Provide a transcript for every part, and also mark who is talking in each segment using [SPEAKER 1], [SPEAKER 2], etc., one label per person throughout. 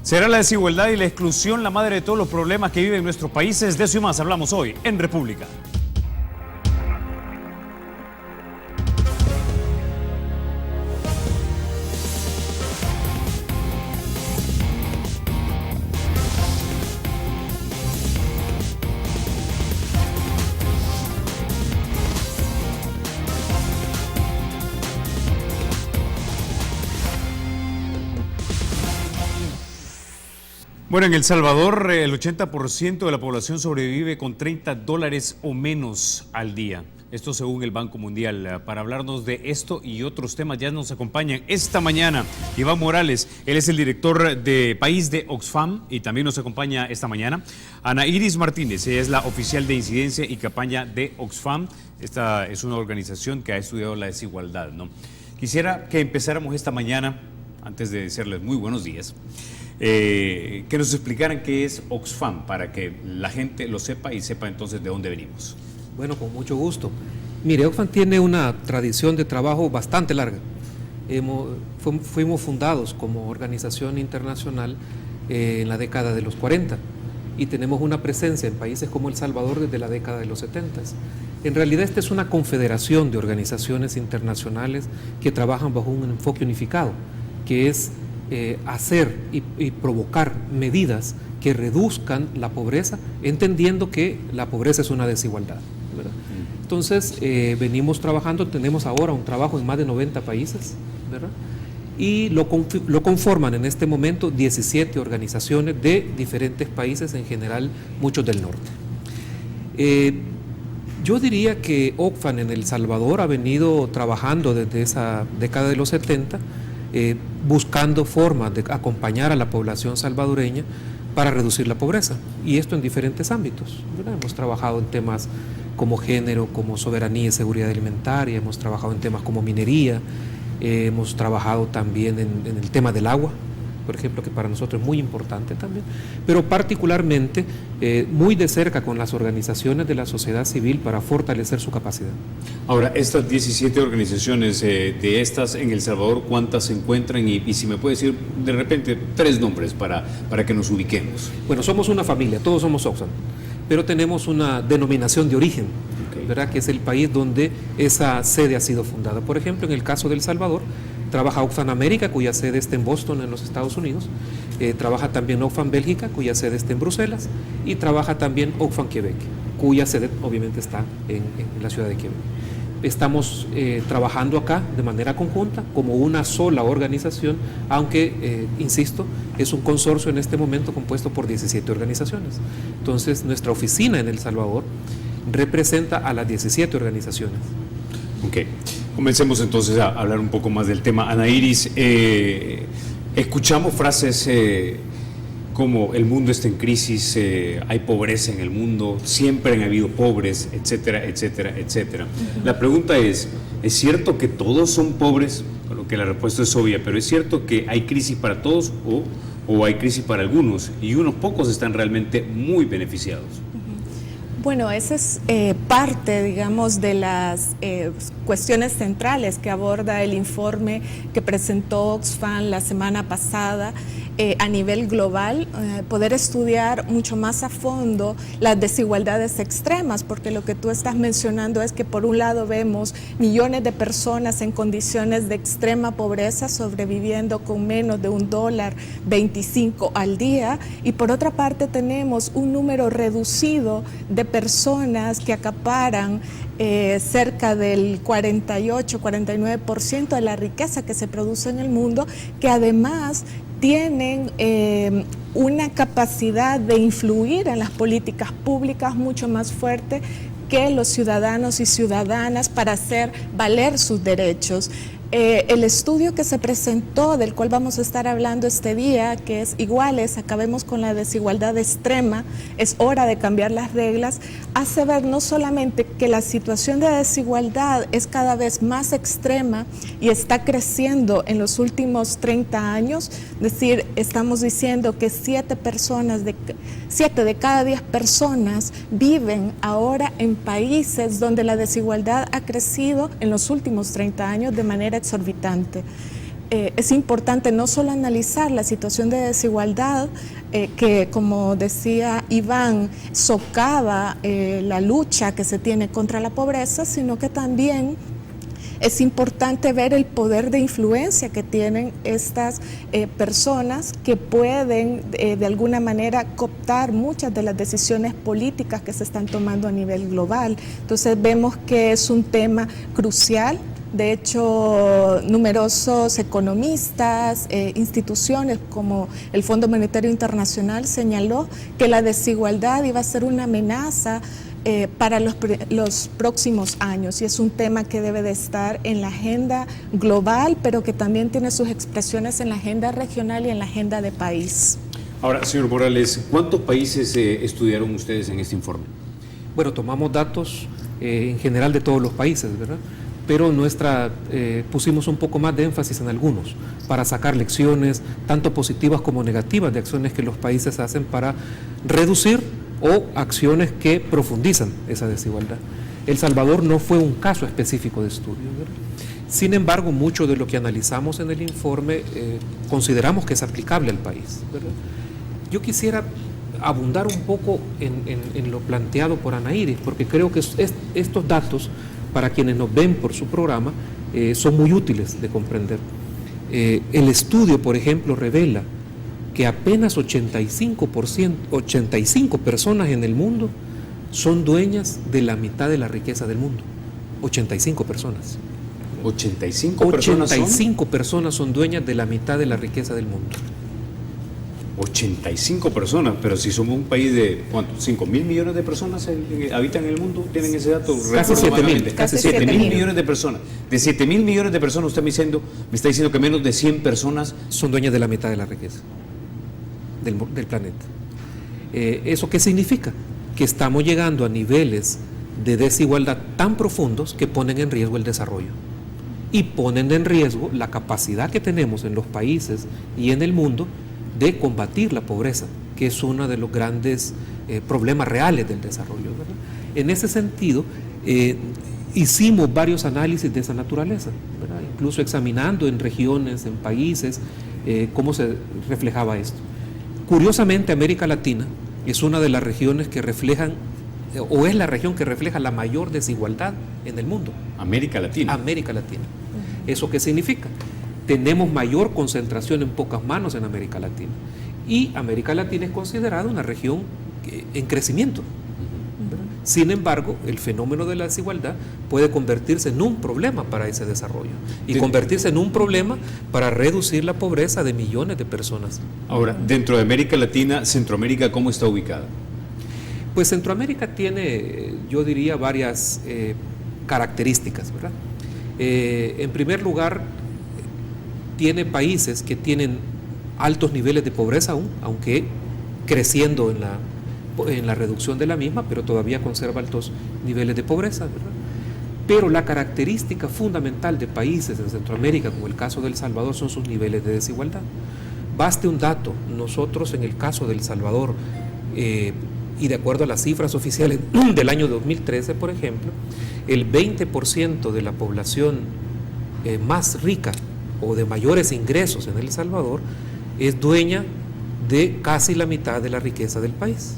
[SPEAKER 1] ¿Será la desigualdad y la exclusión la madre de todos los problemas que viven nuestros países? De eso y más hablamos hoy en República. Bueno, en El Salvador el 80% de la población sobrevive con $30 o menos al día. Esto según el Banco Mundial. Para hablarnos de esto y otros temas ya nos acompañan esta mañana Iván Morales. Él es el director de país de Oxfam y también nos acompaña esta mañana Ana Iris Martínez. Ella es la oficial de incidencia y campaña de Oxfam. Esta es una organización que ha estudiado la desigualdad, ¿no? Quisiera que empezáramos esta mañana, antes de decirles muy buenos días, que nos explicaran qué es Oxfam para que la gente lo sepa y sepa entonces de dónde venimos.
[SPEAKER 2] Bueno, con mucho gusto. Mire, Oxfam tiene una tradición de trabajo bastante larga. Fuimos fundados como organización internacional en la década de los 40 y tenemos una presencia en países como El Salvador desde la década de los 70. En realidad esta es una confederación de organizaciones internacionales que trabajan bajo un enfoque unificado, que es hacer y provocar medidas que reduzcan la pobreza, entendiendo que la pobreza es una desigualdad, ¿verdad? Entonces, venimos trabajando, tenemos ahora un trabajo en más de 90 países, ¿verdad? Y lo conforman en este momento 17 organizaciones de diferentes países, en general muchos del norte. Yo diría que Oxfam en El Salvador ha venido trabajando desde esa década de los 70, buscando formas de acompañar a la población salvadoreña para reducir la pobreza, y esto en diferentes ámbitos, ¿verdad? Hemos trabajado en temas como género, como soberanía y seguridad alimentaria, hemos trabajado en temas como minería, hemos trabajado también en el tema del agua, por ejemplo, que para nosotros es muy importante también, pero particularmente muy de cerca con las organizaciones de la sociedad civil para fortalecer su capacidad.
[SPEAKER 1] Ahora, estas 17 organizaciones, de estas en El Salvador, ¿cuántas se encuentran? Y si me puede decir de repente 3 nombres para que nos ubiquemos.
[SPEAKER 2] Bueno, somos una familia, todos somos Oxfam, pero tenemos una denominación de origen, ¿verdad? Que es el país donde esa sede ha sido fundada. Por ejemplo, en el caso de El Salvador, trabaja Oxfam América, cuya sede está en Boston, en los Estados Unidos. Trabaja también Oxfam Bélgica, cuya sede está en Bruselas. Y trabaja también Oxfam Quebec, cuya sede obviamente está en la ciudad de Quebec. Estamos trabajando acá de manera conjunta, como una sola organización, aunque, insisto, es un consorcio en este momento compuesto por 17 organizaciones. Entonces, nuestra oficina en El Salvador representa a las 17 organizaciones.
[SPEAKER 1] Ok. Comencemos entonces a hablar un poco más del tema. Ana Iris, escuchamos frases como el mundo está en crisis, hay pobreza en el mundo, siempre han habido pobres, etcétera, etcétera, etcétera. La pregunta ¿es cierto que todos son pobres? Bueno, que la respuesta es obvia, pero ¿es cierto que hay crisis para todos o hay crisis para algunos y unos pocos están realmente muy beneficiados?
[SPEAKER 3] Bueno, esa es parte, digamos, de las cuestiones centrales que aborda el informe que presentó Oxfam la semana pasada a nivel global, poder estudiar mucho más a fondo las desigualdades extremas, porque lo que tú estás mencionando es que por un lado vemos millones de personas en condiciones de extrema pobreza sobreviviendo con menos de $1.25 al día, y por otra parte tenemos un número reducido de personas que acaparan cerca del 48-49% de la riqueza que se produce en el mundo, que además tienen una capacidad de influir en las políticas públicas mucho más fuerte que los ciudadanos y ciudadanas para hacer valer sus derechos. El estudio que se presentó, del cual vamos a estar hablando este día, que es Iguales, acabemos con la desigualdad extrema, es hora de cambiar las reglas, hace ver no solamente que la situación de desigualdad es cada vez más extrema y está creciendo en los últimos 30 años, es decir, estamos diciendo que 7 de cada 10 personas viven ahora en países donde la desigualdad ha crecido en los últimos 30 años de manera exorbitante. es importante no solo analizar la situación de desigualdad que, como decía Iván, socava la lucha que se tiene contra la pobreza, sino que también es importante ver el poder de influencia que tienen estas personas que pueden de alguna manera cooptar muchas de las decisiones políticas que se están tomando a nivel global. Entonces vemos que es un tema crucial. De hecho, numerosos economistas, instituciones como el Fondo Monetario Internacional señaló que la desigualdad iba a ser una amenaza para los próximos años, y es un tema que debe de estar en la agenda global, pero que también tiene sus expresiones en la agenda regional y en la agenda de país.
[SPEAKER 1] Ahora, señor Morales, ¿cuántos países estudiaron ustedes en este informe?
[SPEAKER 2] Bueno, tomamos datos en general de todos los países, ¿verdad? Pero pusimos un poco más de énfasis en algunos, para sacar lecciones, tanto positivas como negativas, de acciones que los países hacen para reducir o acciones que profundizan esa desigualdad. El Salvador no fue un caso específico de estudio, ¿verdad? Sin embargo, mucho de lo que analizamos en el informe consideramos que es aplicable al país, ¿verdad? Yo quisiera abundar un poco en lo planteado por Ana Iris, porque creo que estos datos, para quienes nos ven por su programa, son muy útiles de comprender. El estudio, por ejemplo, revela que apenas 85 personas en el mundo son dueñas de la mitad de la riqueza del mundo. 85 personas.
[SPEAKER 1] 85 personas
[SPEAKER 2] 85 personas son dueñas de la mitad de la riqueza del mundo.
[SPEAKER 1] 85 personas, pero si somos un país de, ¿cuánto? 5.000 millones de personas habitan en el mundo, ¿tienen ese dato?
[SPEAKER 2] Casi 7.000.
[SPEAKER 1] Casi 7.000 millones de personas. De 7.000 millones de personas, usted me está diciendo que menos de 100 personas
[SPEAKER 2] son dueñas de la mitad de la riqueza del planeta. ¿Eso qué significa? Que estamos llegando a niveles de desigualdad tan profundos que ponen en riesgo el desarrollo y ponen en riesgo la capacidad que tenemos en los países y en el mundo de combatir la pobreza, que es uno de los grandes problemas reales del desarrollo, ¿verdad? En ese sentido, hicimos varios análisis de esa naturaleza, ¿verdad? Incluso examinando en regiones, en países, cómo se reflejaba esto. Curiosamente, América Latina es una de las regiones que reflejan, o es la región que refleja la mayor desigualdad en el mundo.
[SPEAKER 1] América Latina.
[SPEAKER 2] América Latina. ¿Eso qué significa? Tenemos mayor concentración en pocas manos en América Latina. Y América Latina es considerada una región en crecimiento. Sin embargo, el fenómeno de la desigualdad puede convertirse en un problema para ese desarrollo y convertirse en un problema para reducir la pobreza de millones de personas.
[SPEAKER 1] Ahora, dentro de América Latina, Centroamérica, ¿cómo está ubicada?
[SPEAKER 2] Pues Centroamérica tiene, yo diría, varias características, ¿verdad? En primer lugar, tiene países que tienen altos niveles de pobreza aún, aunque creciendo en la reducción de la misma, pero todavía conserva altos niveles de pobreza, ¿verdad? Pero la característica fundamental de países en Centroamérica, como el caso de El Salvador, son sus niveles de desigualdad. Baste un dato: nosotros en el caso de El Salvador, y de acuerdo a las cifras oficiales del año 2013, por ejemplo, el 20% de la población más rica o de mayores ingresos en El Salvador es dueña de casi la mitad de la riqueza del país,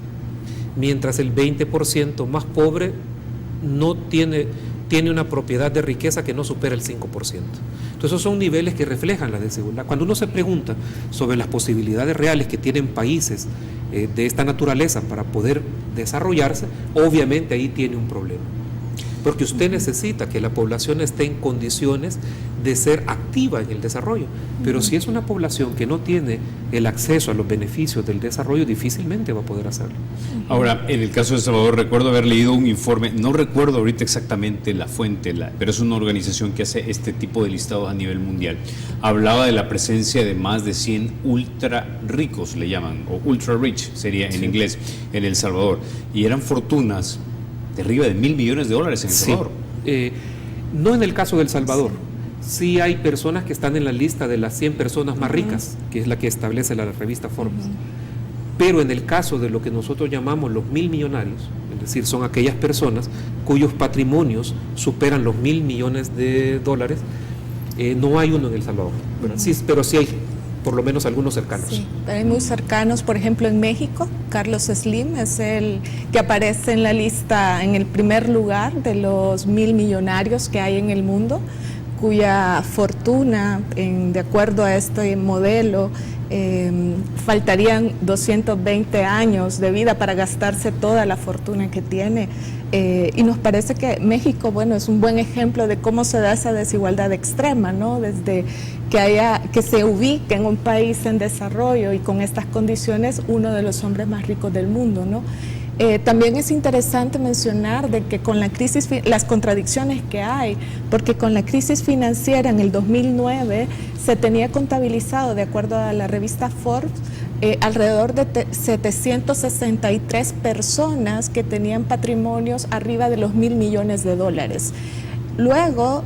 [SPEAKER 2] mientras el 20% más pobre no tiene una propiedad de riqueza que no supera el 5%. Entonces esos son niveles que reflejan la desigualdad. Cuando uno se pregunta sobre las posibilidades reales que tienen países de esta naturaleza para poder desarrollarse, obviamente ahí tiene un problema, porque usted necesita que la población esté en condiciones de ser activa en el desarrollo, pero si es una población que no tiene el acceso a los beneficios del desarrollo, difícilmente va a poder hacerlo.
[SPEAKER 1] Ahora, en el caso de El Salvador, recuerdo haber leído un informe, no recuerdo ahorita exactamente la fuente, pero es una organización que hace este tipo de listados a nivel mundial. Hablaba de la presencia de más de 100 ultra ricos, le llaman, o ultra rich sería en inglés, en El Salvador, y eran fortunas de arriba de $1.000 millones en El Salvador.
[SPEAKER 2] No en el caso de El Salvador. Sí hay personas que están en la lista de las 100 personas más ricas, que es la que establece la revista Forbes. Pero en el caso de lo que nosotros llamamos los 1.000 millonarios, es decir, son aquellas personas cuyos patrimonios superan los $1.000 millones, No hay uno en El Salvador, ¿verdad? Sí, pero sí hay por lo menos algunos cercanos.
[SPEAKER 3] Sí, hay muy cercanos, por ejemplo en México, Carlos Slim es el que aparece en la lista en el primer lugar de los 1000 millonarios que hay en el mundo, cuya fortuna, de acuerdo a este modelo, faltarían 220 años de vida para gastarse toda la fortuna que tiene. Y nos parece que México, bueno, es un buen ejemplo de cómo se da esa desigualdad extrema, ¿no? Desde que se ubique en un país en desarrollo y con estas condiciones uno de los hombres más ricos del mundo, ¿no? También es interesante mencionar de que con la crisis, las contradicciones que hay, porque con la crisis financiera en el 2009 se tenía contabilizado, de acuerdo a la revista Forbes, alrededor de 763 personas que tenían patrimonios arriba de los $1.000 millones. Luego,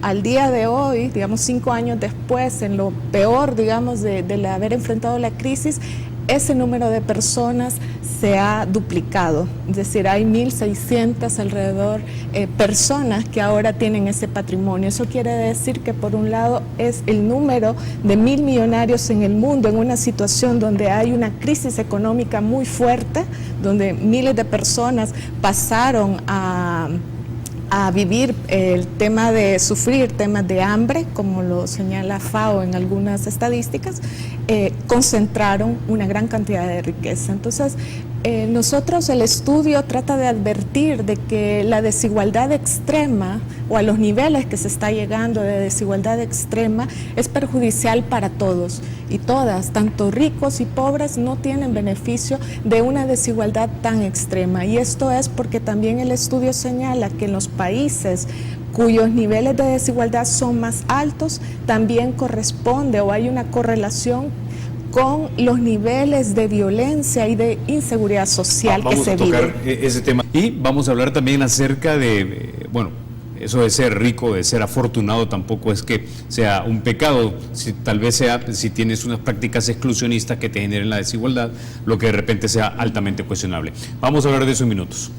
[SPEAKER 3] al día de hoy, digamos 5 años después, en lo peor, digamos, de haber enfrentado la crisis, ese número de personas se ha duplicado, es decir, hay 1.600 alrededor personas que ahora tienen ese patrimonio. Eso quiere decir que por un lado es el número de 1.000 millonarios en el mundo en una situación donde hay una crisis económica muy fuerte, donde miles de personas pasaron a vivir el tema de sufrir temas de hambre, como lo señala FAO en algunas estadísticas, concentraron una gran cantidad de riqueza. Entonces, nosotros el estudio trata de advertir de que la desigualdad extrema o a los niveles que se está llegando de desigualdad extrema es perjudicial para todos y todas, tanto ricos y pobres no tienen beneficio de una desigualdad tan extrema, y esto es porque también el estudio señala que en los países cuyos niveles de desigualdad son más altos también corresponde o hay una correlación con los niveles de violencia y de inseguridad social que se vive.
[SPEAKER 1] Vamos a tocar ese tema y vamos a hablar también acerca de, bueno, eso de ser rico, de ser afortunado, tampoco es que sea un pecado, tal vez sea si tienes unas prácticas exclusionistas que te generen la desigualdad, lo que de repente sea altamente cuestionable. Vamos a hablar de eso en minutos.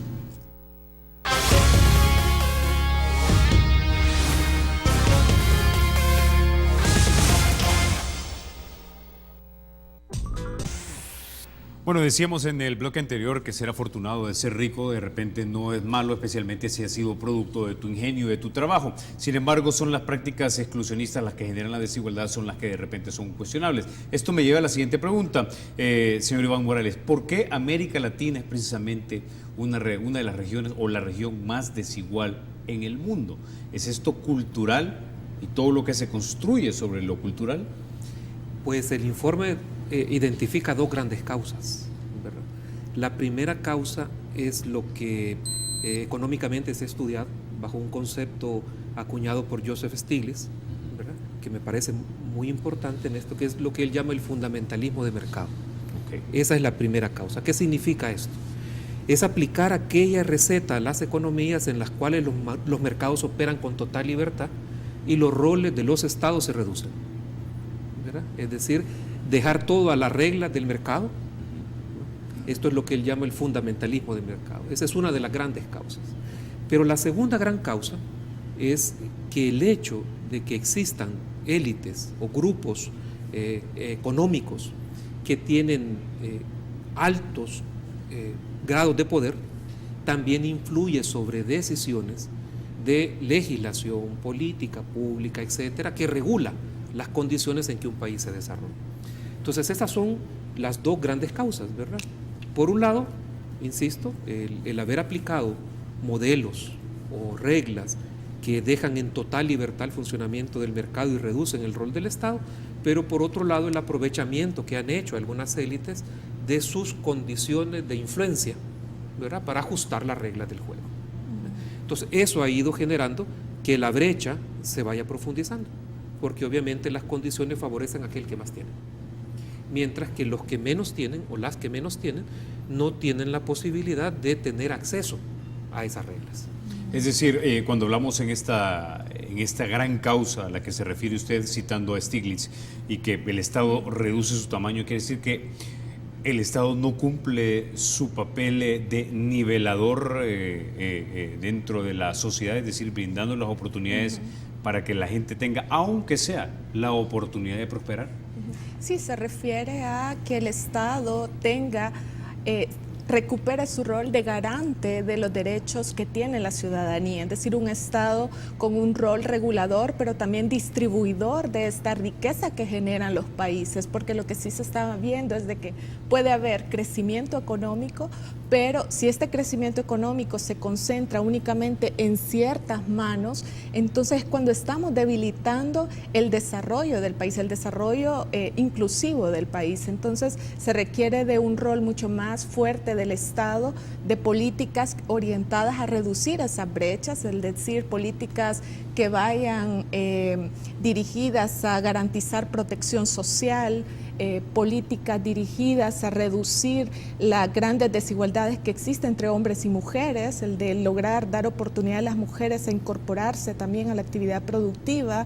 [SPEAKER 1] Bueno, decíamos en el bloque anterior que ser afortunado de ser rico de repente no es malo, especialmente si ha sido producto de tu ingenio y de tu trabajo. Sin embargo, son las prácticas exclusionistas las que generan la desigualdad, son las que de repente son cuestionables. Esto me lleva a la siguiente pregunta, señor Iván Morales. ¿Por qué América Latina es precisamente una de las regiones o la región más desigual en el mundo? ¿Es esto cultural y todo lo que se construye sobre lo cultural?
[SPEAKER 2] Pues el informe identifica dos grandes causas, ¿verdad? La primera causa es lo que económicamente se ha estudiado bajo un concepto acuñado por Joseph Stiglitz, ¿verdad? Que me parece muy importante en esto, que es lo que él llama el fundamentalismo de mercado. Okay. Esa es la primera causa. ¿Qué significa esto? Es aplicar aquella receta a las economías en las cuales los mercados operan con total libertad y los roles de los estados se reducen, ¿verdad? Es decir, dejar todo a las reglas del mercado. Esto es lo que él llama el fundamentalismo del mercado. Esa es una de las grandes causas. Pero la segunda gran causa es que el hecho de que existan élites o grupos económicos que tienen altos grados de poder también influye sobre decisiones de legislación, política pública, etcétera, que regula las condiciones en que un país se desarrolla. Entonces, esas son las dos grandes causas, ¿verdad? Por un lado, insisto, el haber aplicado modelos o reglas que dejan en total libertad el funcionamiento del mercado y reducen el rol del Estado, pero por otro lado, el aprovechamiento que han hecho algunas élites de sus condiciones de influencia, ¿verdad? Para ajustar las reglas del juego. Entonces, eso ha ido generando que la brecha se vaya profundizando, porque obviamente las condiciones favorecen a aquel que más tiene, mientras que los que menos tienen o las que menos tienen no tienen la posibilidad de tener acceso a esas reglas.
[SPEAKER 1] Es decir, cuando hablamos en esta gran causa a la que se refiere usted citando a Stiglitz y que el Estado reduce su tamaño, quiere decir que el Estado no cumple su papel de nivelador dentro de la sociedad, es decir, brindando las oportunidades para que la gente tenga, aunque sea, la oportunidad de prosperar?
[SPEAKER 3] Sí, se refiere a que el Estado recupere su rol de garante de los derechos que tiene la ciudadanía, es decir, un Estado con un rol regulador, pero también distribuidor de esta riqueza que generan los países, porque lo que sí se está viendo es de que puede haber crecimiento económico, pero si este crecimiento económico se concentra únicamente en ciertas manos, entonces cuando estamos debilitando el desarrollo del país, el desarrollo inclusivo del país, entonces se requiere de un rol mucho más fuerte del Estado, de políticas orientadas a reducir esas brechas, es decir, políticas que vayan dirigidas a garantizar protección social, políticas dirigidas a reducir las grandes desigualdades que existen entre hombres y mujeres, el de lograr dar oportunidad a las mujeres a incorporarse también a la actividad productiva,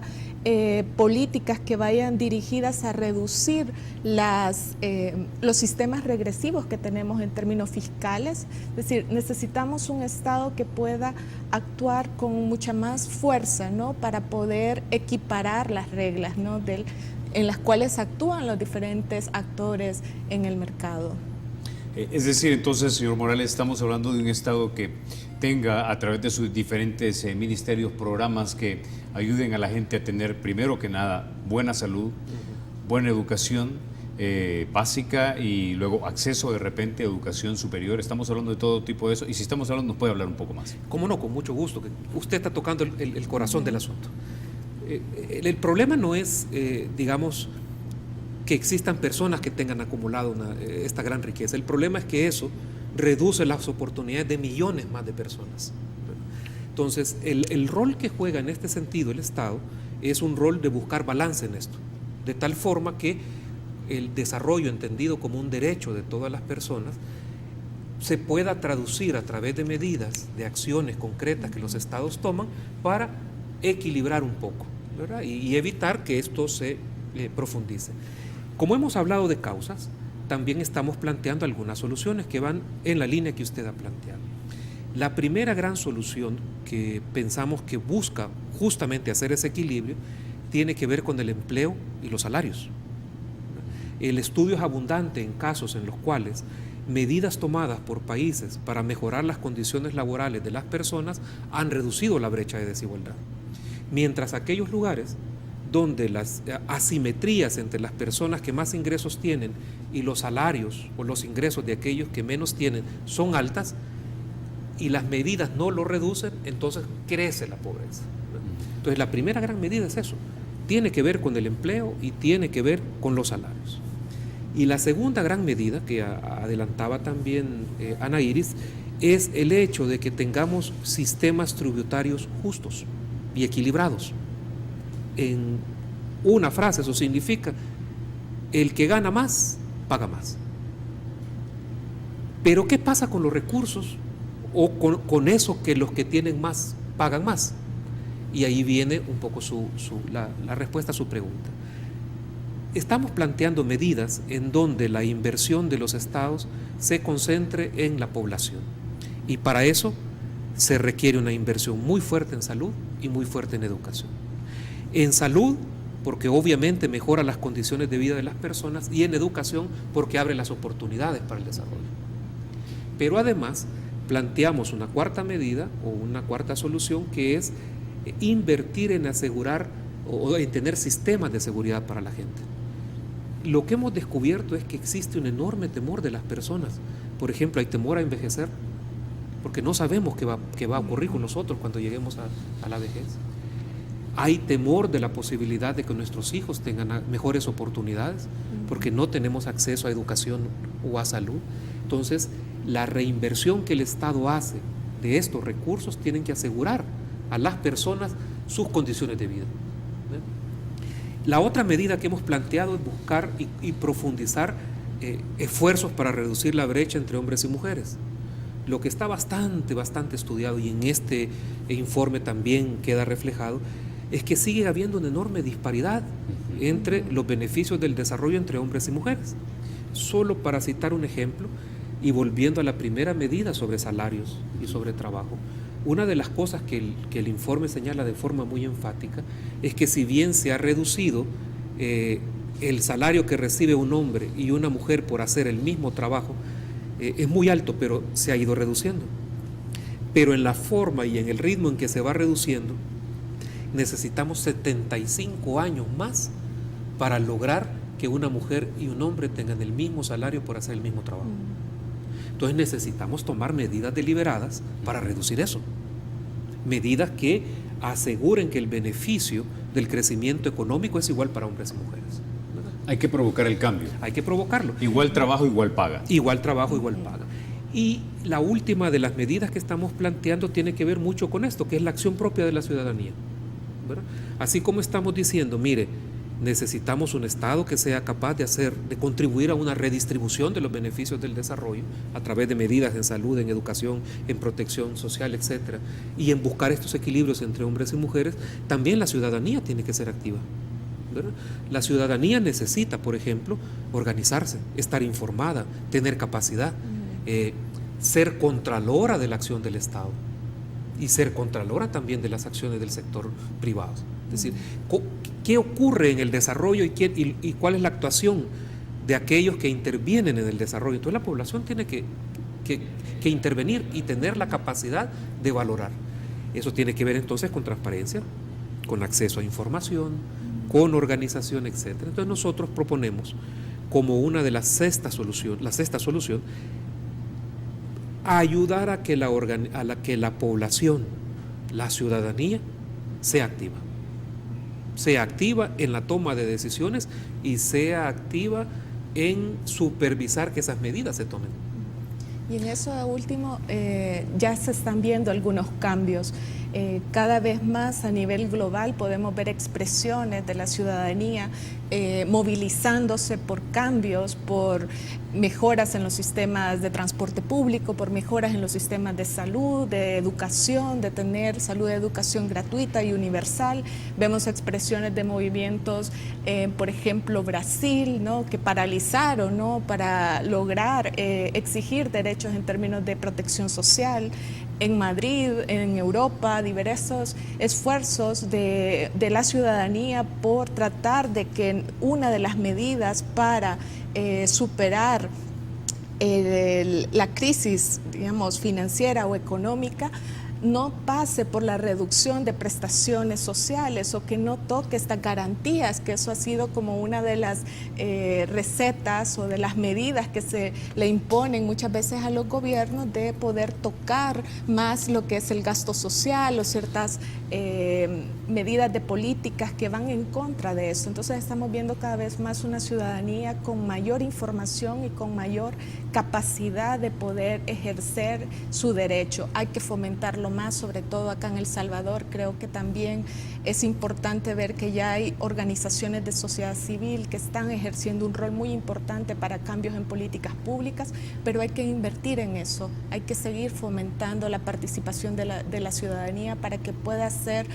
[SPEAKER 3] políticas que vayan dirigidas a reducir los sistemas regresivos que tenemos en términos fiscales. Es decir, necesitamos un Estado que pueda actuar con mucha más fuerza, ¿no?, para poder equiparar las reglas, ¿no?, en las cuales actúan los diferentes actores en el mercado.
[SPEAKER 1] Es decir, entonces, señor Morales, estamos hablando de un Estado que tenga a través de sus diferentes ministerios programas que ayuden a la gente a tener, primero que nada, buena salud, buena educación básica y luego acceso de repente a educación superior. Estamos hablando de todo tipo de eso y si estamos hablando nos puede hablar un poco más.
[SPEAKER 2] Cómo no, con mucho gusto. Usted está tocando el corazón del asunto. El problema no es, digamos, que existan personas que tengan acumulado esta gran riqueza. El problema es que eso reduce las oportunidades de millones más de personas. Entonces, el rol que juega en este sentido el Estado es un rol de buscar balance en esto, de tal forma que el desarrollo entendido como un derecho de todas las personas se pueda traducir a través de medidas, de acciones concretas que los Estados toman para equilibrar un poco, ¿verdad? Y evitar que esto se profundice. Como hemos hablado de causas, también estamos planteando algunas soluciones que van en la línea que usted ha planteado. La primera gran solución que pensamos que busca justamente hacer ese equilibrio tiene que ver con el empleo y los salarios. El estudio es abundante en casos en los cuales medidas tomadas por países para mejorar las condiciones laborales de las personas han reducido la brecha de desigualdad. Mientras aquellos lugares donde las asimetrías entre las personas que más ingresos tienen y los salarios o los ingresos de aquellos que menos tienen son altas y las medidas no lo reducen, entonces crece la pobreza. Entonces la primera gran medida es eso, tiene que ver con el empleo y tiene que ver con los salarios. Y la segunda gran medida que adelantaba también Ana Iris es el hecho de que tengamos sistemas tributarios justos y equilibrados. En una frase eso significa el que gana más, paga más. Pero ¿qué pasa con los recursos o con eso que los que tienen más pagan más? Y ahí viene un poco la respuesta a su pregunta. Estamos planteando medidas en donde la inversión de los estados se concentre en la población. Y para eso se requiere una inversión muy fuerte en salud y muy fuerte en educación. En salud, porque obviamente mejora las condiciones de vida de las personas, y en educación, porque abre las oportunidades para el desarrollo. Pero además, planteamos una cuarta medida o una cuarta solución que es invertir en asegurar o en tener sistemas de seguridad para la gente. Lo que hemos descubierto es que existe un enorme temor de las personas. Por ejemplo, hay temor a envejecer, porque no sabemos qué va a ocurrir con nosotros cuando lleguemos a la vejez. Hay temor de la posibilidad de que nuestros hijos tengan mejores oportunidades, porque no tenemos acceso a educación o a salud. Entonces, la reinversión que el Estado hace de estos recursos tienen que asegurar a las personas sus condiciones de vida. La otra medida que hemos planteado es buscar y profundizar esfuerzos para reducir la brecha entre hombres y mujeres. Lo que está bastante estudiado y en este informe también queda reflejado es que sigue habiendo una enorme disparidad entre los beneficios del desarrollo entre hombres y mujeres. Solo para citar un ejemplo y volviendo a la primera medida sobre salarios y sobre trabajo, Una de las cosas que el informe señala de forma muy enfática es que si bien se ha reducido el salario que recibe un hombre y una mujer por hacer el mismo trabajo, es muy alto, pero se ha ido reduciendo. Pero en la forma y en el ritmo en que se va reduciendo, necesitamos 75 años más para lograr que una mujer y un hombre tengan el mismo salario por hacer el mismo trabajo. Entonces necesitamos tomar medidas deliberadas para reducir eso. Medidas que aseguren que el beneficio del crecimiento económico es igual para hombres y mujeres. ¿Verdad?
[SPEAKER 1] Hay que provocar el cambio.
[SPEAKER 2] Hay que provocarlo.
[SPEAKER 1] Igual trabajo, igual paga.
[SPEAKER 2] Igual trabajo, igual paga. Y la última de las medidas que estamos planteando tiene que ver mucho con esto, que es la acción propia de la ciudadanía, ¿verdad? Así como estamos diciendo, mire, necesitamos un Estado que sea capaz de contribuir a una redistribución de los beneficios del desarrollo a través de medidas en salud, en educación, en protección social, etcétera, y en buscar estos equilibrios entre hombres y mujeres. También la ciudadanía tiene que ser activa, ¿verdad? La ciudadanía necesita, por ejemplo, organizarse, estar informada, tener capacidad, ser contralora de la acción del Estado y ser contralora también de las acciones del sector privado. Es decir, ¿qué ocurre en el desarrollo y cuál es la actuación de aquellos que intervienen en el desarrollo? Entonces la población tiene que intervenir y tener la capacidad de valorar. Eso tiene que ver entonces con transparencia, con acceso a información, con organización, etc. Entonces nosotros proponemos como una de las sexta solución, ayudar a que la población, la ciudadanía, sea activa en la toma de decisiones y sea activa en supervisar que esas medidas se tomen.
[SPEAKER 3] Y en eso último ya se están viendo algunos cambios. Cada vez más a nivel global podemos ver expresiones de la ciudadanía movilizándose por cambios, por mejoras en los sistemas de transporte público, por mejoras en los sistemas de salud, de educación, de tener salud y educación gratuita y universal. Vemos expresiones de movimientos, por ejemplo, Brasil, ¿no?, que paralizaron, ¿no?, para lograr exigir derechos en términos de protección social. En Madrid, en Europa, diversos esfuerzos de la ciudadanía por tratar de que una de las medidas para superar la crisis, digamos, financiera o económica no pase por la reducción de prestaciones sociales o que no toque estas garantías, que eso ha sido como una de las recetas o de las medidas que se le imponen muchas veces a los gobiernos, de poder tocar más lo que es el gasto social o ciertas medidas de políticas que van en contra de eso. Entonces estamos viendo cada vez más una ciudadanía con mayor información y con mayor capacidad de poder ejercer su derecho. Hay que fomentarlo más, sobre todo acá en El Salvador. Creo que también es importante ver que ya hay organizaciones de sociedad civil que están ejerciendo un rol muy importante para cambios en políticas públicas, pero hay que invertir en eso, hay que seguir fomentando la participación de la ciudadanía para que pueda ser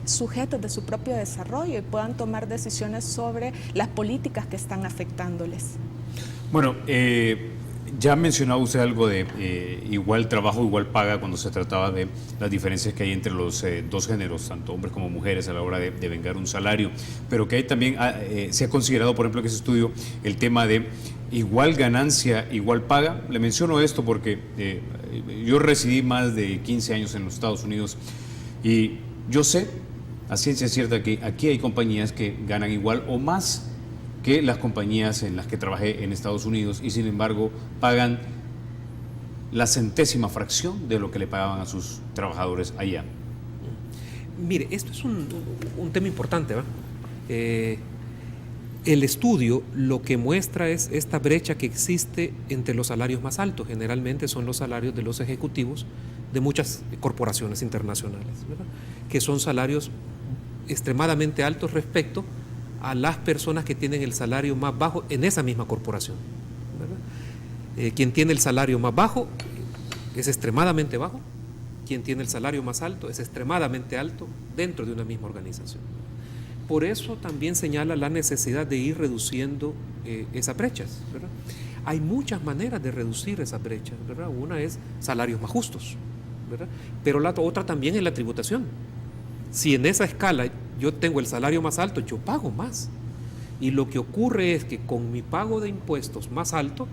[SPEAKER 3] sujetos de su propio desarrollo y puedan tomar decisiones sobre las políticas que están afectándoles.
[SPEAKER 1] Bueno, ya mencionaba usted algo de igual trabajo, igual paga, cuando se trataba de las diferencias que hay entre los dos géneros, tanto hombres como mujeres, a la hora de vengar un salario, pero que hay también, se ha considerado, por ejemplo, en ese estudio, el tema de igual ganancia, igual paga. Le menciono esto porque yo residí más de 15 años en los Estados Unidos y yo sé, a ciencia cierta, que aquí hay compañías que ganan igual o más que las compañías en las que trabajé en Estados Unidos y sin embargo pagan la centésima fracción de lo que le pagaban a sus trabajadores allá.
[SPEAKER 2] Mire, esto es un tema importante, ¿va? El estudio lo que muestra es esta brecha que existe entre los salarios más altos. Generalmente son los salarios de los ejecutivos de muchas corporaciones internacionales, ¿verdad?, que son salarios extremadamente altos respecto a las personas que tienen el salario más bajo en esa misma corporación, ¿verdad? Quien tiene el salario más bajo es extremadamente bajo, quien tiene el salario más alto es extremadamente alto dentro de una misma organización. Por eso también señala la necesidad de ir reduciendo esas brechas, ¿verdad? Hay muchas maneras de reducir esas brechas, ¿verdad? Una es salarios más justos, ¿verdad? Pero la otra también es la tributación. Si en esa escala yo tengo el salario más alto, yo pago más. Y lo que ocurre es que con mi pago de impuestos más alto,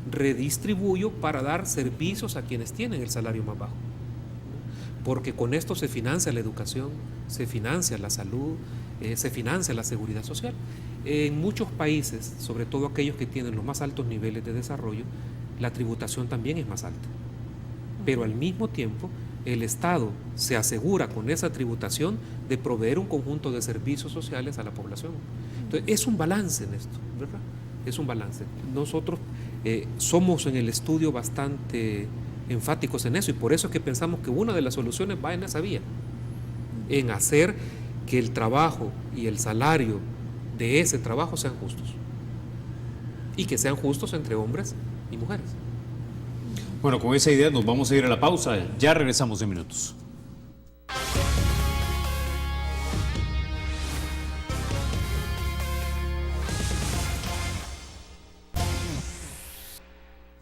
[SPEAKER 2] redistribuyo para dar servicios a quienes tienen el salario más bajo. Porque con esto se financia la educación, se financia la salud, se financia la seguridad social. En muchos países, sobre todo aquellos que tienen los más altos niveles de desarrollo, la tributación también es más alta. Pero al mismo tiempo, el Estado se asegura con esa tributación de proveer un conjunto de servicios sociales a la población. Entonces, es un balance en esto, ¿verdad? Es un balance. Nosotros somos en el estudio bastante enfáticos en eso, y por eso es que pensamos que una de las soluciones va en esa vía, en hacer que el trabajo y el salario de ese trabajo sean justos, y que sean justos entre hombres y mujeres.
[SPEAKER 1] Bueno, con esa idea nos vamos a ir a la pausa. Ya regresamos en minutos.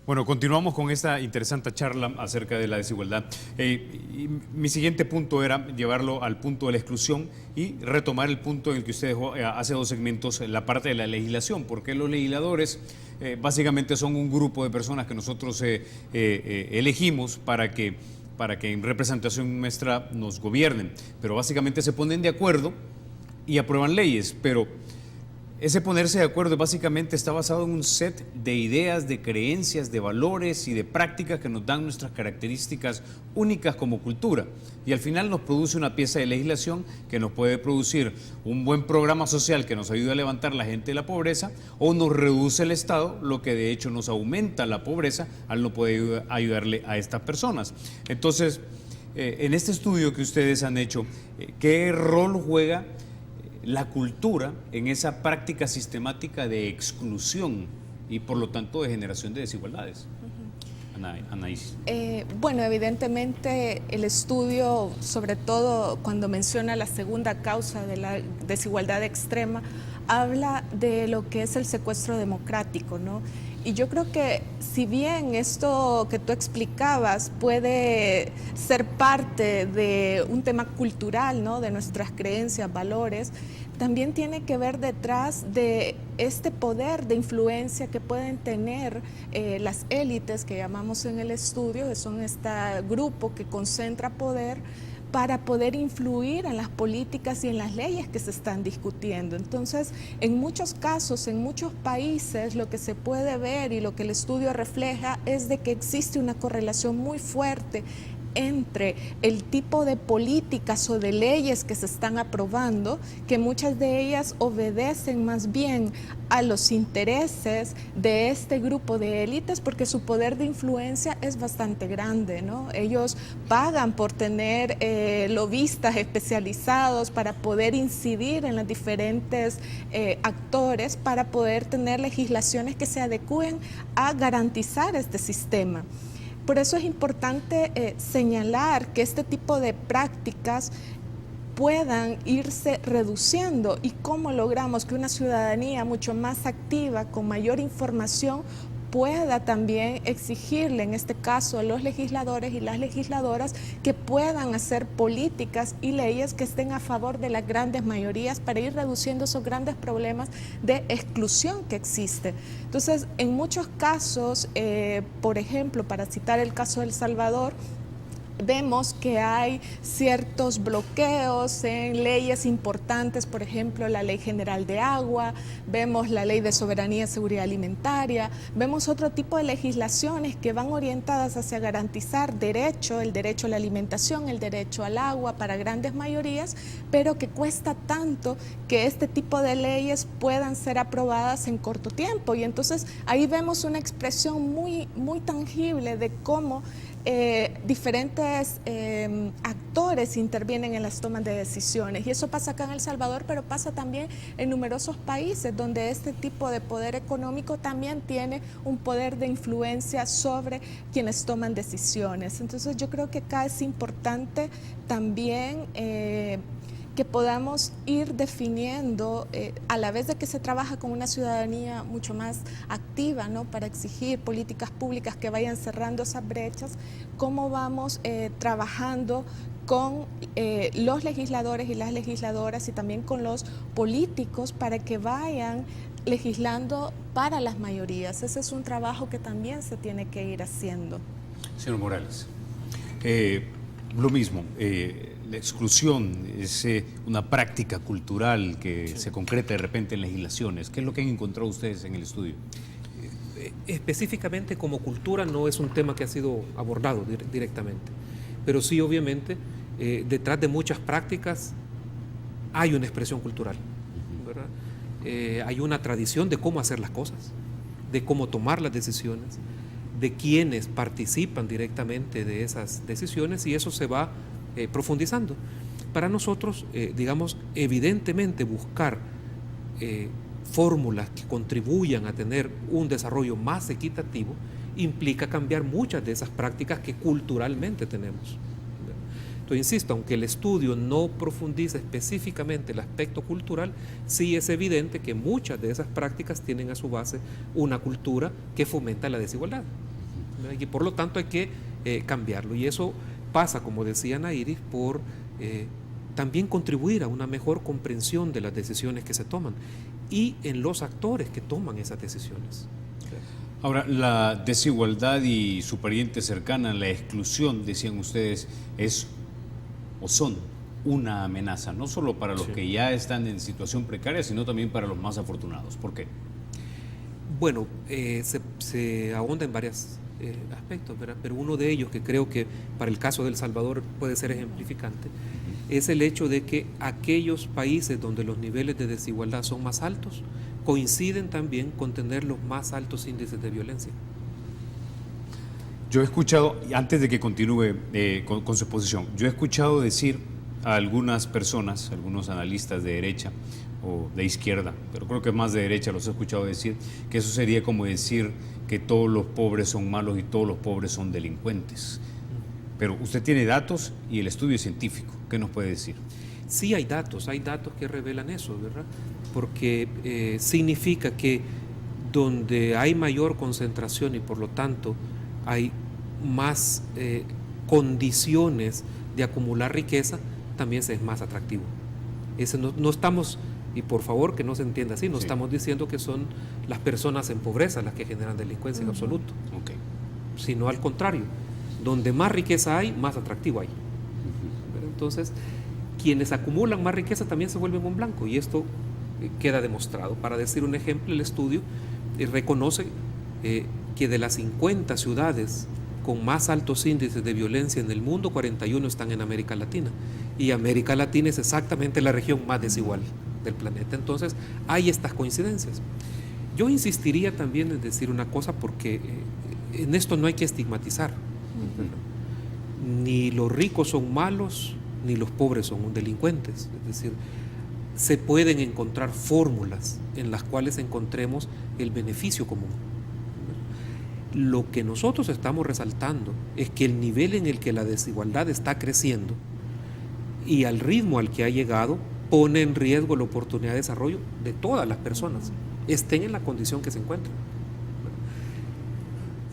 [SPEAKER 1] Bueno, continuamos con esta interesante charla acerca de la desigualdad. Y mi siguiente punto era llevarlo al punto de la exclusión y retomar el punto en el que usted dejó hace 2 segmentos, la parte de la legislación, porque los legisladores básicamente son un grupo de personas que nosotros elegimos para que en representación nuestra nos gobiernen, pero básicamente se ponen de acuerdo y aprueban leyes, pero ese ponerse de acuerdo básicamente está basado en un set de ideas, de creencias, de valores y de prácticas que nos dan nuestras características únicas como cultura. Y al final nos produce una pieza de legislación que nos puede producir un buen programa social que nos ayude a levantar la gente de la pobreza, o nos reduce el Estado, lo que de hecho nos aumenta la pobreza al no poder ayudarle a estas personas. Entonces, en este estudio que ustedes han hecho, ¿qué rol juega la cultura en esa práctica sistemática de exclusión y por lo tanto de generación de desigualdades? Anaís.
[SPEAKER 3] Bueno, evidentemente el estudio, sobre todo cuando menciona la segunda causa de la desigualdad extrema, habla de lo que es el secuestro democrático, ¿no? Y yo creo que si bien esto que tú explicabas puede ser parte de un tema cultural, ¿no?, de nuestras creencias, valores, también tiene que ver detrás de este poder de influencia que pueden tener las élites que llamamos en el estudio, que son este grupo que concentra poder para poder influir en las políticas y en las leyes que se están discutiendo. Entonces, en muchos casos, en muchos países, lo que se puede ver y lo que el estudio refleja es de que existe una correlación muy fuerte entre el tipo de políticas o de leyes que se están aprobando, que muchas de ellas obedecen más bien a los intereses de este grupo de élites, porque su poder de influencia es bastante grande, ¿no? Ellos pagan por tener lobistas especializados para poder incidir en los diferentes actores, para poder tener legislaciones que se adecúen a garantizar este sistema. Por eso es importante señalar que este tipo de prácticas puedan irse reduciendo, y cómo logramos que una ciudadanía mucho más activa, con mayor información, pueda también exigirle, en este caso a los legisladores y las legisladoras, que puedan hacer políticas y leyes que estén a favor de las grandes mayorías para ir reduciendo esos grandes problemas de exclusión que existe. Entonces, en muchos casos, por ejemplo, para citar el caso de El Salvador, vemos que hay ciertos bloqueos en leyes importantes, por ejemplo, la Ley General de Agua, vemos la Ley de Soberanía y Seguridad Alimentaria, vemos otro tipo de legislaciones que van orientadas hacia garantizar el derecho a la alimentación, el derecho al agua para grandes mayorías, pero que cuesta tanto que este tipo de leyes puedan ser aprobadas en corto tiempo. Y entonces ahí vemos una expresión muy, muy tangible de cómo diferentes actores intervienen en las tomas de decisiones, y eso pasa acá en El Salvador, pero pasa también en numerosos países donde este tipo de poder económico también tiene un poder de influencia sobre quienes toman decisiones. Entonces yo creo que acá es importante también que podamos ir definiendo, a la vez de que se trabaja con una ciudadanía mucho más activa, ¿no?, para exigir políticas públicas que vayan cerrando esas brechas, cómo vamos trabajando con los legisladores y las legisladoras y también con los políticos para que vayan legislando para las mayorías. Ese es un trabajo que también se tiene que ir haciendo.
[SPEAKER 1] Señor Morales, lo mismo, la exclusión es una práctica cultural que se concreta de repente en legislaciones. ¿Qué es lo que han encontrado ustedes en el estudio?
[SPEAKER 2] Específicamente como cultura no es un tema que ha sido abordado directamente, pero sí obviamente detrás de muchas prácticas hay una expresión cultural, ¿verdad? Hay una tradición de cómo hacer las cosas, de cómo tomar las decisiones, de quienes participan directamente de esas decisiones, y eso se va profundizando. Para nosotros, digamos, evidentemente buscar fórmulas que contribuyan a tener un desarrollo más equitativo implica cambiar muchas de esas prácticas que culturalmente tenemos. Entonces, insisto, aunque el estudio no profundiza específicamente el aspecto cultural, sí es evidente que muchas de esas prácticas tienen a su base una cultura que fomenta la desigualdad, ¿verdad? Y por lo tanto hay que cambiarlo, y eso pasa, como decía Nairis, por también contribuir a una mejor comprensión de las decisiones que se toman y en los actores que toman esas decisiones.
[SPEAKER 1] Ahora, la desigualdad y su pariente cercana, la exclusión, decían ustedes, es o son una amenaza, no solo para los que ya están en situación precaria, sino también para los más afortunados. ¿Por qué?
[SPEAKER 2] Bueno, se ahonda en varios aspectos, ¿verdad? Pero uno de ellos, que creo que para el caso de El Salvador puede ser ejemplificante, es el hecho de que aquellos países donde los niveles de desigualdad son más altos coinciden también con tener los más altos índices de violencia.
[SPEAKER 1] Yo he escuchado, antes de que continúe con su exposición, yo he escuchado decir a algunas personas, algunos analistas de derecha o de izquierda, pero creo que más de derecha, los he escuchado decir que eso sería como decir que todos los pobres son malos y todos los pobres son delincuentes. Pero usted tiene datos y el estudio es científico. ¿Qué nos puede decir?
[SPEAKER 2] Sí, hay datos que revelan eso, ¿verdad? Porque significa que donde hay mayor concentración y por lo tanto hay más condiciones de acumular riqueza, también se es más atractivo. No estamos, y por favor que no se entienda así, no estamos diciendo que son las personas en pobreza las que generan delincuencia en absoluto, sino al contrario, donde más riqueza hay, más atractivo hay. Entonces, quienes acumulan más riqueza también se vuelven un blanco, y esto queda demostrado. Para decir un ejemplo, el estudio reconoce que de las 50 ciudades con más altos índices de violencia en el mundo, 41 están en América Latina, y América Latina es exactamente la región más desigual del planeta. Entonces, hay estas coincidencias. Yo insistiría también en decir una cosa, porque en esto no hay que estigmatizar. Ni los ricos son malos, ni los pobres son delincuentes. Es decir, se pueden encontrar fórmulas en las cuales encontremos el beneficio común. Lo que nosotros estamos resaltando es que el nivel en el que la desigualdad está creciendo y al ritmo al que ha llegado pone en riesgo la oportunidad de desarrollo de todas las personas, estén en la condición que se encuentren.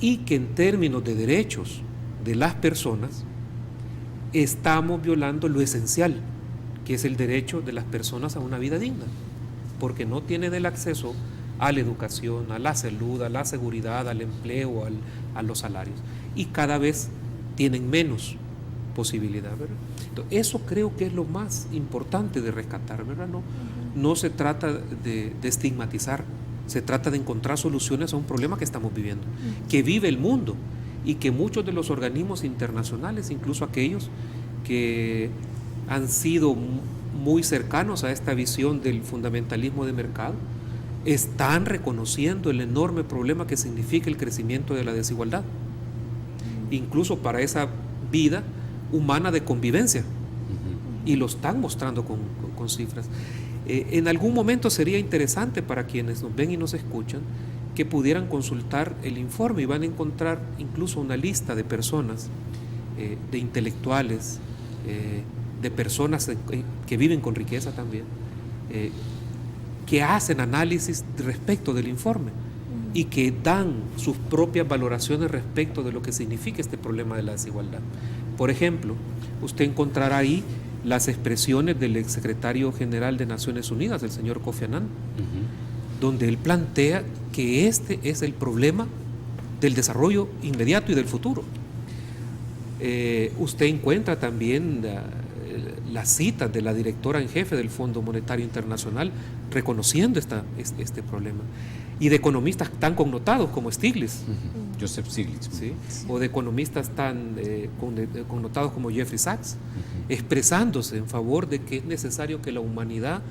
[SPEAKER 2] Y que en términos de derechos de las personas estamos violando lo esencial, que es el derecho de las personas a una vida digna, porque no tienen el acceso a la educación, a la salud, a la seguridad, al empleo, a los salarios, y cada vez tienen menos posibilidad, ¿verdad? Entonces, eso creo que es lo más importante de rescatar, ¿verdad? No se trata de estigmatizar, se trata de encontrar soluciones a un problema que estamos viviendo, que vive el mundo, y que muchos de los organismos internacionales, incluso aquellos que han sido muy cercanos a esta visión del fundamentalismo de mercado, están reconociendo el enorme problema que significa el crecimiento de la desigualdad, incluso para esa vida humana de convivencia, y lo están mostrando con cifras. En algún momento sería interesante para quienes nos ven y nos escuchan que pudieran consultar el informe, y van a encontrar incluso una lista de personas, de intelectuales, de de personas que viven con riqueza también, que hacen análisis respecto del informe y que dan sus propias valoraciones respecto de lo que significa este problema de la desigualdad. Por ejemplo, usted encontrará ahí las expresiones del exsecretario general de Naciones Unidas, el señor Kofi Annan, donde él plantea que este es el problema del desarrollo inmediato y del futuro. Usted encuentra también las citas de la directora en jefe del Fondo Monetario Internacional reconociendo este problema, y de economistas tan connotados como Stiglitz,
[SPEAKER 1] Joseph Stiglitz,
[SPEAKER 2] ¿sí? O de economistas tan connotados como Jeffrey Sachs, expresándose en favor de que es necesario que la humanidad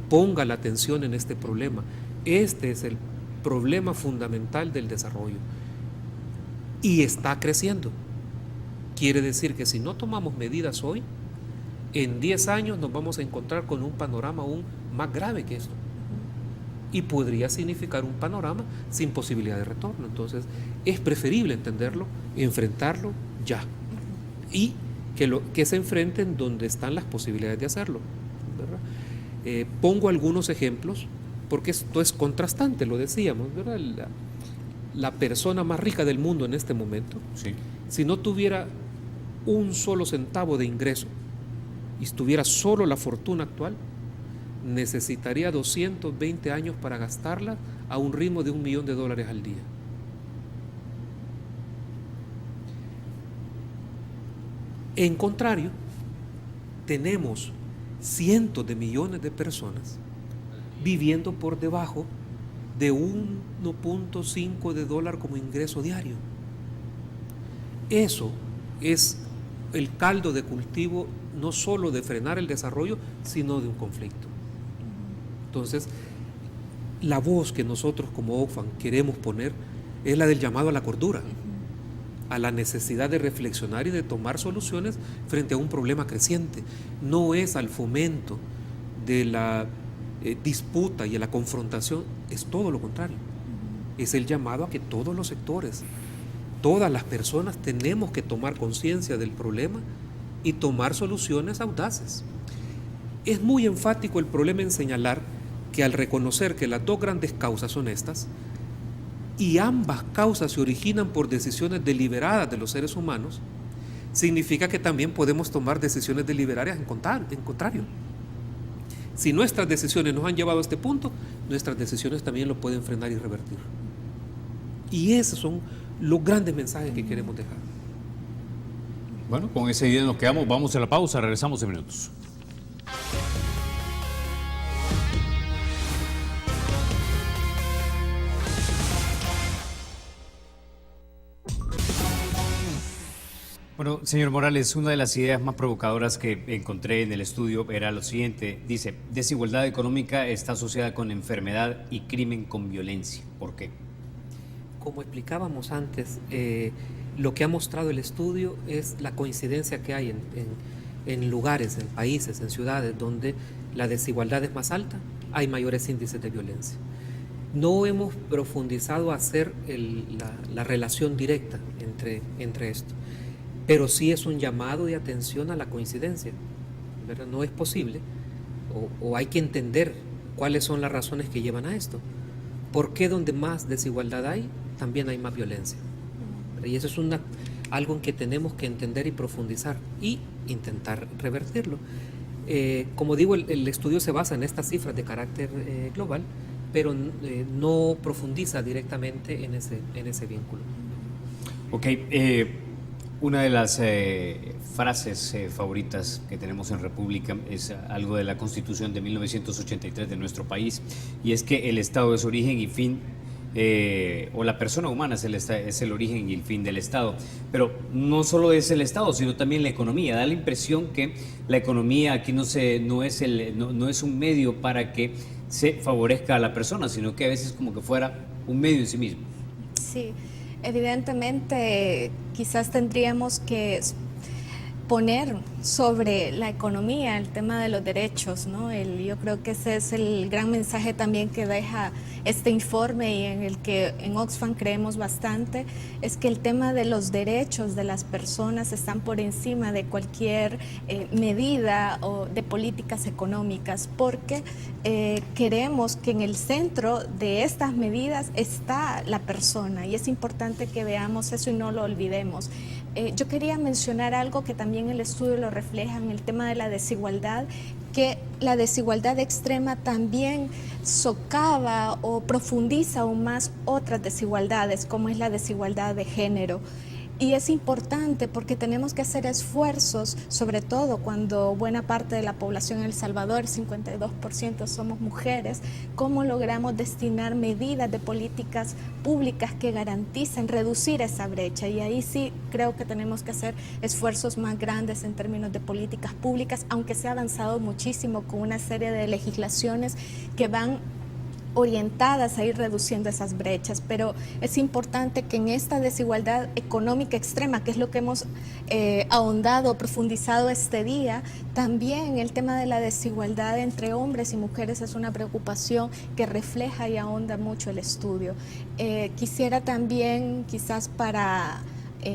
[SPEAKER 2] ponga la atención en este problema. Este es el problema fundamental del desarrollo y está creciendo. Quiere decir que si no tomamos medidas hoy, en 10 años nos vamos a encontrar con un panorama aún más grave que esto. Y podría significar un panorama sin posibilidad de retorno. Entonces, es preferible entenderlo, enfrentarlo ya. Y que se enfrenten donde están las posibilidades de hacerlo, ¿verdad? Pongo algunos ejemplos, porque esto es contrastante, lo decíamos, ¿verdad? La persona más rica del mundo en este momento,
[SPEAKER 1] sí,
[SPEAKER 2] si no tuviera un solo centavo de ingreso y tuviera solo la fortuna actual, necesitaría 220 años para gastarla a un ritmo de $1 millón al día. En contrario, tenemos cientos de millones de personas viviendo por debajo de $1.5 como ingreso diario. Eso es el caldo de cultivo no solo de frenar el desarrollo, sino de un conflicto. Entonces, la voz que nosotros como Oxfam queremos poner es la del llamado a la cordura, a la necesidad de reflexionar y de tomar soluciones frente a un problema creciente. No es al fomento de la disputa y a la confrontación, es todo lo contrario. Es el llamado a que todos los sectores, todas las personas tenemos que tomar conciencia del problema y tomar soluciones audaces. Es muy enfático el problema en señalar que al reconocer que las dos grandes causas son estas, y ambas causas se originan por decisiones deliberadas de los seres humanos, significa que también podemos tomar decisiones deliberadas en contrario. Si nuestras decisiones nos han llevado a este punto, nuestras decisiones también lo pueden frenar y revertir. Y esos son los grandes mensajes que queremos dejar.
[SPEAKER 1] Bueno, con esa idea nos quedamos, vamos a la pausa, regresamos en minutos. Bueno, señor Morales, una de las ideas más provocadoras que encontré en el estudio era lo siguiente. Dice, desigualdad económica está asociada con enfermedad y crimen con violencia. ¿Por qué?
[SPEAKER 2] Como explicábamos antes, lo que ha mostrado el estudio es la coincidencia que hay en lugares, en países, en ciudades donde la desigualdad es más alta, hay mayores índices de violencia. No hemos profundizado a hacer la relación directa entre esto, pero sí es un llamado de atención a la coincidencia, ¿verdad? No es posible, o hay que entender cuáles son las razones que llevan a esto. ¿Por qué donde más desigualdad hay, también hay más violencia? Y eso es algo en que tenemos que entender y profundizar y intentar revertirlo. Como digo, el estudio se basa en estas cifras de carácter global, pero no profundiza directamente en ese vínculo.
[SPEAKER 1] Ok, una de las frases favoritas que tenemos en República es algo de la Constitución de 1983 de nuestro país, y es que el Estado es origen y fin, o la persona humana es el origen y el fin del Estado. Pero no solo es el Estado, sino también la economía. Da la impresión que la economía aquí no es un medio para que se favorezca a la persona, sino que a veces como que fuera un medio en sí mismo.
[SPEAKER 4] Sí, evidentemente quizás tendríamos que
[SPEAKER 3] poner sobre la economía el tema de los derechos, ¿no? Yo creo que ese es el gran mensaje también que deja este informe y en el que en Oxfam creemos bastante, es que el tema de los derechos de las personas están por encima de cualquier medida o de políticas económicas, porque queremos que en el centro de estas medidas está la persona y es importante que veamos eso y no lo olvidemos. Yo quería mencionar algo que también el estudio lo refleja en el tema de la desigualdad, que la desigualdad extrema también socava o profundiza aún más otras desigualdades, como es la desigualdad de género. Y es importante porque tenemos que hacer esfuerzos, sobre todo cuando buena parte de la población en El Salvador, 52% somos mujeres, cómo logramos destinar medidas de políticas públicas que garanticen reducir esa brecha. Y ahí sí creo que tenemos que hacer esfuerzos más grandes en términos de políticas públicas, aunque se ha avanzado muchísimo con una serie de legislaciones que van orientadas a ir reduciendo esas brechas, pero es importante que en esta desigualdad económica extrema, que es lo que hemos ahondado, profundizado este día, también el tema de la desigualdad entre hombres y mujeres es una preocupación que refleja y ahonda mucho el estudio. Quisiera también, quizás para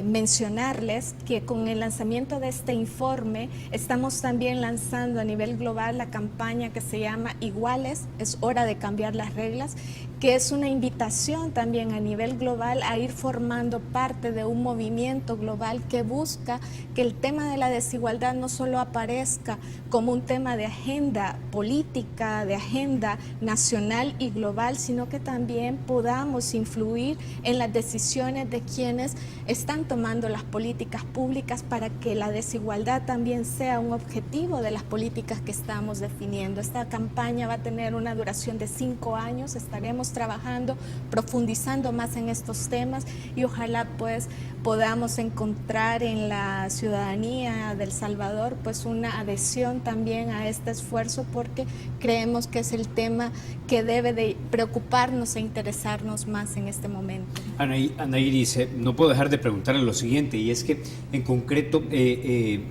[SPEAKER 3] mencionarles que con el lanzamiento de este informe estamos también lanzando a nivel global la campaña que se llama Iguales, es hora de cambiar las reglas, que es una invitación también a nivel global a ir formando parte de un movimiento global que busca que el tema de la desigualdad no solo aparezca como un tema de agenda política, de agenda nacional y global, sino que también podamos influir en las decisiones de quienes están tomando las políticas públicas para que la desigualdad también sea un objetivo de las políticas que estamos definiendo. Esta campaña va a tener una duración de 5 años, estaremos trabajando, profundizando más en estos temas y ojalá pues podamos encontrar en la ciudadanía de El Salvador pues una adhesión también a este esfuerzo, porque creemos que es el tema que debe de preocuparnos e interesarnos más en este momento.
[SPEAKER 1] Ana Iris, no puedo dejar de preguntarle lo siguiente, y es que en concreto, ¿qué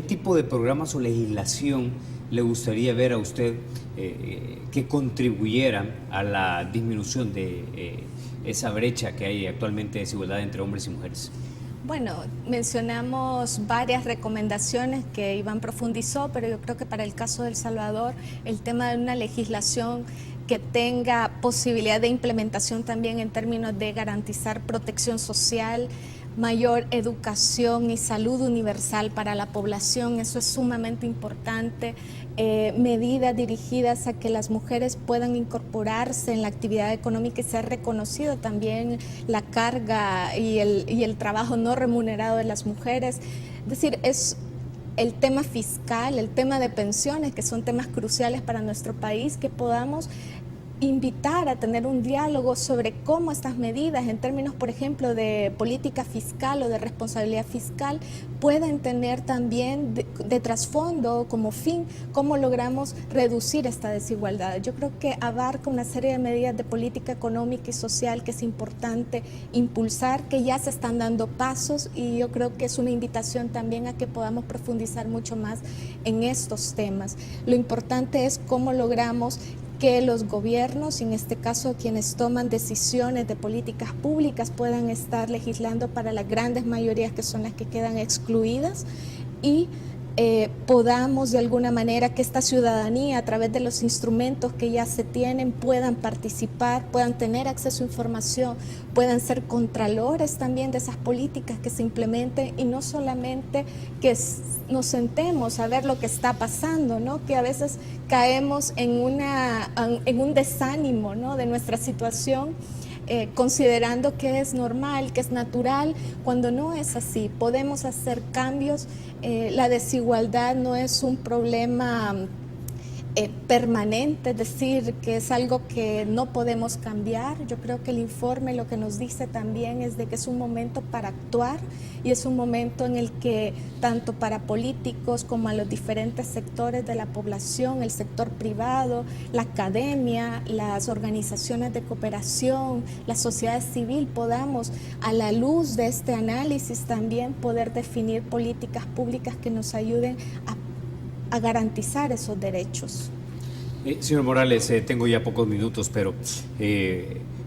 [SPEAKER 1] tipo de programas o legislación le gustaría ver a usted que contribuyera a la disminución de esa brecha que hay actualmente de desigualdad entre hombres y mujeres?
[SPEAKER 3] Bueno, mencionamos varias recomendaciones que Iván profundizó, pero yo creo que para el caso de El Salvador, el tema de una legislación que tenga posibilidad de implementación también en términos de garantizar protección social, mayor educación y salud universal para la población, eso es sumamente importante. Medidas dirigidas a que las mujeres puedan incorporarse en la actividad económica y ser reconocido también la carga y el trabajo no remunerado de las mujeres. Es decir, es el tema fiscal, el tema de pensiones, que son temas cruciales para nuestro país, que podamos invitar a tener un diálogo sobre cómo estas medidas, en términos, por ejemplo, de política fiscal o de responsabilidad fiscal, pueden tener también de trasfondo como fin cómo logramos reducir esta desigualdad. Yo creo que abarca una serie de medidas de política económica y social que es importante impulsar, que ya se están dando pasos, y yo creo que es una invitación también a que podamos profundizar mucho más en estos temas. Lo importante es cómo logramos que los gobiernos, y en este caso quienes toman decisiones de políticas públicas, puedan estar legislando para las grandes mayorías que son las que quedan excluidas, y podamos de alguna manera que esta ciudadanía, a través de los instrumentos que ya se tienen, puedan participar, puedan tener acceso a información, puedan ser contralores también de esas políticas que se implementen, y no solamente que nos sentemos a ver lo que está pasando, ¿no? Que a veces caemos en un desánimo, ¿no?, de nuestra situación, considerando que es normal, que es natural, cuando no es así. Podemos hacer cambios. La desigualdad no es un problema permanente, es decir, que es algo que no podemos cambiar. Yo creo que el informe lo que nos dice también es de que es un momento para actuar y es un momento en el que tanto para políticos como a los diferentes sectores de la población, el sector privado, la academia, las organizaciones de cooperación, la sociedad civil, podamos a la luz de este análisis también poder definir políticas públicas que nos ayuden a garantizar esos derechos.
[SPEAKER 1] Señor Morales, tengo ya pocos minutos, pero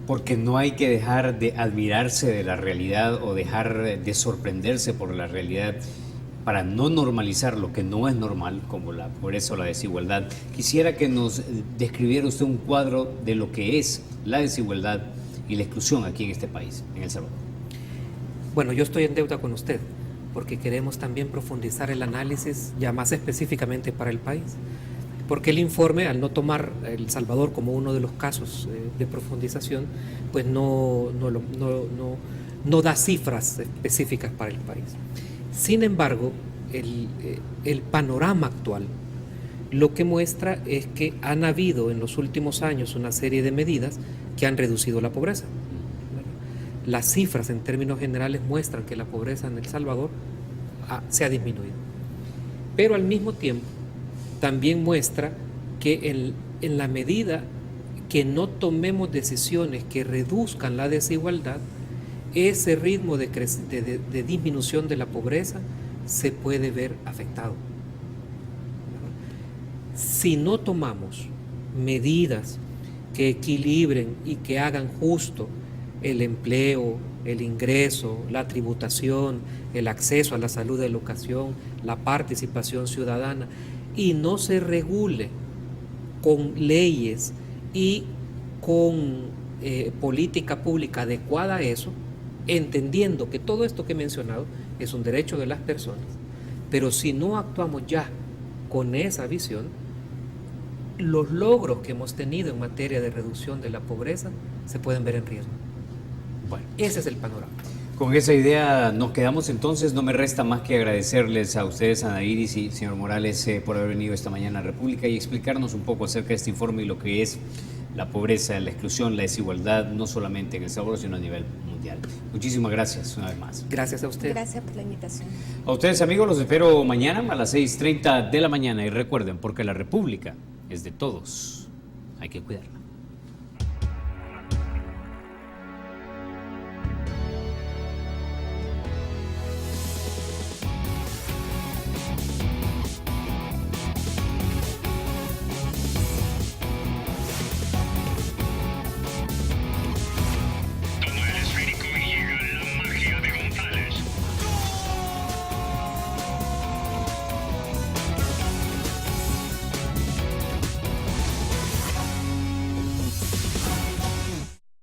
[SPEAKER 1] porque no hay que dejar de admirarse de la realidad o dejar de sorprenderse por la realidad para no normalizar lo que no es normal, como la pobreza o la desigualdad. Quisiera que nos describiera usted un cuadro de lo que es la desigualdad y la exclusión aquí en este país, en El Salvador.
[SPEAKER 2] Bueno, yo estoy en deuda con usted, porque queremos también profundizar el análisis ya más específicamente para el país. Porque el informe, al no tomar El Salvador como uno de los casos de profundización, pues no da cifras específicas para el país. Sin embargo, el panorama actual lo que muestra es que han habido en los últimos años una serie de medidas que han reducido la pobreza. Las cifras en términos generales muestran que la pobreza en El Salvador se ha disminuido. Pero al mismo tiempo también muestra que en la medida que no tomemos decisiones que reduzcan la desigualdad, ese ritmo de disminución de la pobreza se puede ver afectado. Si no tomamos medidas que equilibren y que hagan justo el empleo, el ingreso, la tributación, el acceso a la salud, de la educación, la participación ciudadana, y no se regule con leyes y con política pública adecuada a eso, entendiendo que todo esto que he mencionado es un derecho de las personas, pero si no actuamos ya con esa visión, los logros que hemos tenido en materia de reducción de la pobreza se pueden ver en riesgo. Bueno, ese es el panorama.
[SPEAKER 1] Con esa idea nos quedamos entonces. No me resta más que agradecerles a ustedes, Ana Iris y señor Morales, por haber venido esta mañana a República y explicarnos un poco acerca de este informe y lo que es la pobreza, la exclusión, la desigualdad, no solamente en El Salvador, sino a nivel mundial. Muchísimas gracias una vez más.
[SPEAKER 2] Gracias a usted.
[SPEAKER 3] Gracias por la invitación.
[SPEAKER 1] A ustedes, amigos, los espero mañana a las 6:30 de la mañana y recuerden, porque la República es de todos, hay que cuidarla.